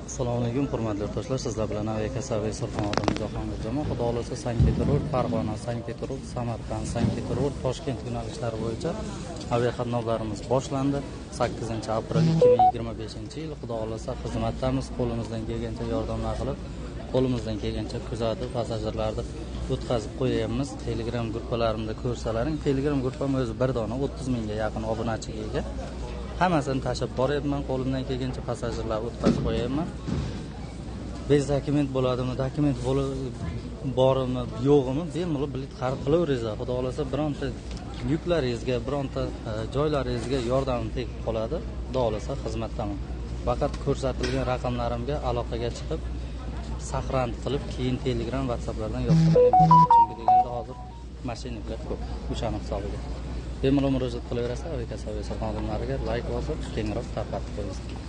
Assalomu alaykum, hurmatli yurtdoshlar. Sizlar bilan Aviakasaviy Surxondaryo Jahongir Xudo xohlasa Sankt-Peterburg, Farg'ona, Sankt-Peterburg, Samarqand, Sankt-Peterburg, Toshkent yo'nalishlari bo'yicha aviaqatnovlarimiz boshlandi. 8-aprel 2025-yil Xudo xohlasa xizmatdamiz. Qo'limizdan kelgancha yordamlar qilib, qo'limizdan kelgancha kuzatib, passajirlarni o'tkazib qo'yamiz. Telegram gruppalarimda ko'rsalaring, Telegram gruppam o'zi bir dona 30 mingga yaqin obunachiga ega. Hammasini tashib boryapman, qo'limdan kelgancha passajirlarni o'tkazib qo'yayapman. Bez dokument bo'ladimi, dokument bormi, yo'qmi, bemalol bilet xarid qilaveringlar. Xudo xolasa bironta yuklaringizga, bironta joylaringizga yordamim tegib qoladi. Xudo xolasa xizmatdaman. Faqat ko'rsatilgan raqamlarimga aloqaga chiqib, saqlanib qilib, keyin Telegram, WhatsApplardan yozib qo'ying. Chunki deganda hozir mashinniklar ko'p, o'shaning hisobiga. Bemalol murojaat qilaverasiz, Aviakasaviy Surxondaryoga like bosib, kengroq tarqatib qo'yasiz.